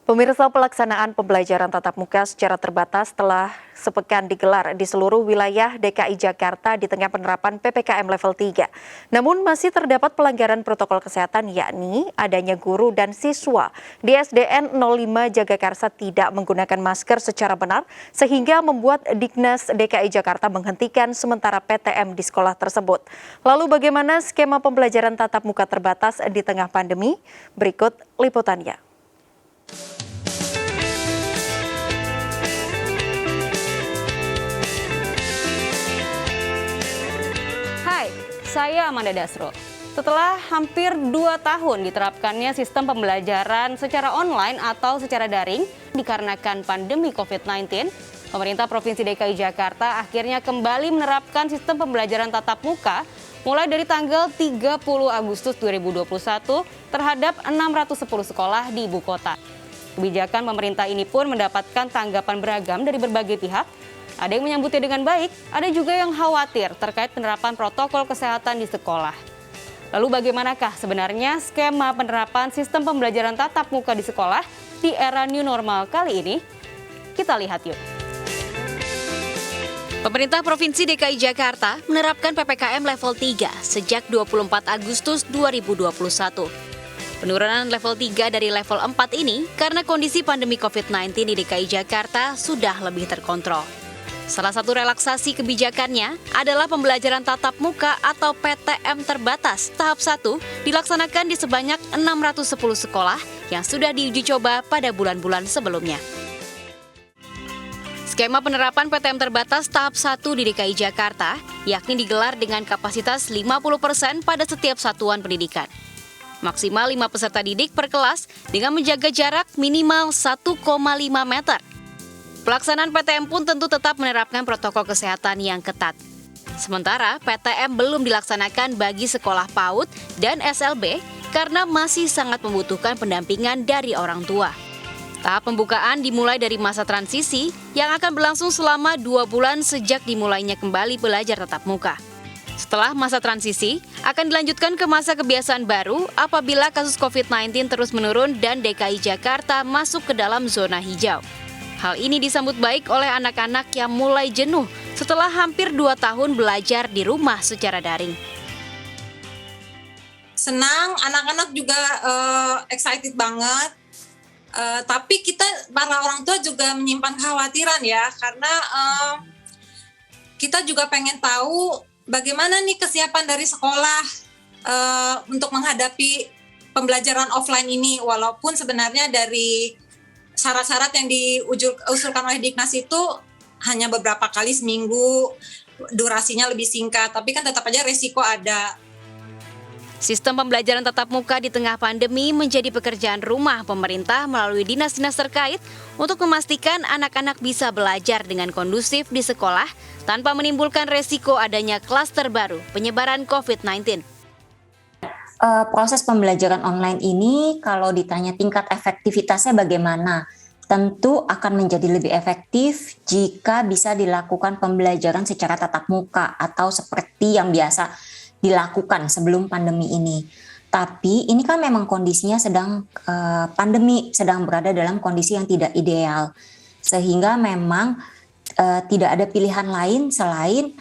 Pemirsa, pelaksanaan pembelajaran tatap muka secara terbatas telah sepekan digelar di seluruh wilayah DKI Jakarta di tengah penerapan PPKM level 3. Namun masih terdapat pelanggaran protokol kesehatan, yakni adanya guru dan siswa di SDN 05 Jagakarsa tidak menggunakan masker secara benar sehingga membuat Dignas DKI Jakarta menghentikan sementara PTM di sekolah tersebut. Lalu bagaimana skema pembelajaran tatap muka terbatas di tengah pandemi? Berikut liputannya. Hai, saya Amanda Dasrul. Setelah hampir 2 tahun diterapkannya sistem pembelajaran secara online atau secara daring dikarenakan pandemi COVID-19, pemerintah Provinsi DKI Jakarta akhirnya kembali menerapkan sistem pembelajaran tatap muka mulai dari tanggal 30 Agustus 2021 terhadap 610 sekolah di ibu kota. Kebijakan pemerintah ini pun mendapatkan tanggapan beragam dari berbagai pihak. Ada yang menyambutnya dengan baik, ada juga yang khawatir terkait penerapan protokol kesehatan di sekolah. Lalu bagaimanakah sebenarnya skema penerapan sistem pembelajaran tatap muka di sekolah di era new normal kali ini? Kita lihat yuk. Pemerintah Provinsi DKI Jakarta menerapkan PPKM level 3 sejak 24 Agustus 2021. Penurunan level 3 dari level 4 ini karena kondisi pandemi COVID-19 di DKI Jakarta sudah lebih terkontrol. Salah satu relaksasi kebijakannya adalah pembelajaran tatap muka atau PTM terbatas tahap 1 dilaksanakan di sebanyak 610 sekolah yang sudah diuji coba pada bulan-bulan sebelumnya. Skema penerapan PTM terbatas tahap 1 di DKI Jakarta yakni digelar dengan kapasitas 50% pada setiap satuan pendidikan. Maksimal 5 peserta didik per kelas dengan menjaga jarak minimal 1,5 meter. Pelaksanaan PTM pun tentu tetap menerapkan protokol kesehatan yang ketat. Sementara PTM belum dilaksanakan bagi sekolah PAUD dan SLB karena masih sangat membutuhkan pendampingan dari orang tua. Tahap pembukaan dimulai dari masa transisi yang akan berlangsung selama 2 bulan sejak dimulainya kembali belajar tatap muka. Setelah masa transisi, akan dilanjutkan ke masa kebiasaan baru apabila kasus COVID-19 terus menurun dan DKI Jakarta masuk ke dalam zona hijau. Hal ini disambut baik oleh anak-anak yang mulai jenuh setelah hampir 2 tahun belajar di rumah secara daring. Senang, anak-anak juga excited banget. Tapi kita para orang tua juga menyimpan kekhawatiran ya, karena kita juga pengen tahu bagaimana nih kesiapan dari sekolah untuk menghadapi pembelajaran offline ini, walaupun sebenarnya dari syarat-syarat yang diusulkan oleh Dignas itu hanya beberapa kali seminggu, durasinya lebih singkat, tapi kan tetap aja resiko ada. Sistem pembelajaran tatap muka di tengah pandemi menjadi pekerjaan rumah pemerintah melalui dinas-dinas terkait untuk memastikan anak-anak bisa belajar dengan kondusif di sekolah tanpa menimbulkan resiko adanya klaster baru penyebaran COVID-19. Proses pembelajaran online ini kalau ditanya tingkat efektivitasnya bagaimana, tentu akan menjadi lebih efektif jika bisa dilakukan pembelajaran secara tatap muka atau seperti yang biasa dilakukan sebelum pandemi ini. Tapi ini kan memang kondisinya sedang pandemi, sedang berada dalam kondisi yang tidak ideal, sehingga memang tidak ada pilihan lain selain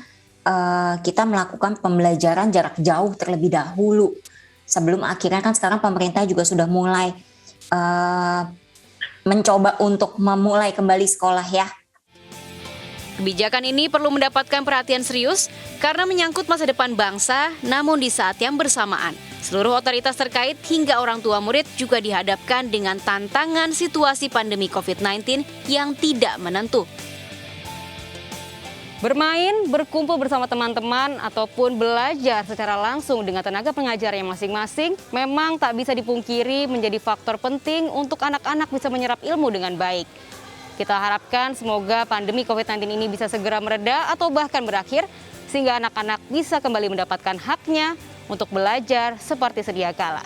kita melakukan pembelajaran jarak jauh terlebih dahulu. Sebelum akhirnya kan sekarang pemerintah juga sudah mulai mencoba untuk memulai kembali sekolah ya. Kebijakan ini perlu mendapatkan perhatian serius karena menyangkut masa depan bangsa, namun di saat yang bersamaan, seluruh otoritas terkait hingga orang tua murid juga dihadapkan dengan tantangan situasi pandemi COVID-19 yang tidak menentu. Bermain, berkumpul bersama teman-teman, ataupun belajar secara langsung dengan tenaga pengajar yang masing-masing memang tak bisa dipungkiri menjadi faktor penting untuk anak-anak bisa menyerap ilmu dengan baik. Kita harapkan semoga pandemi COVID-19 ini bisa segera mereda atau bahkan berakhir sehingga anak-anak bisa kembali mendapatkan haknya untuk belajar seperti sedia kala.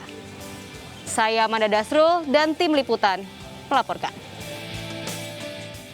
Saya Amanda Dasrul dan tim liputan melaporkan.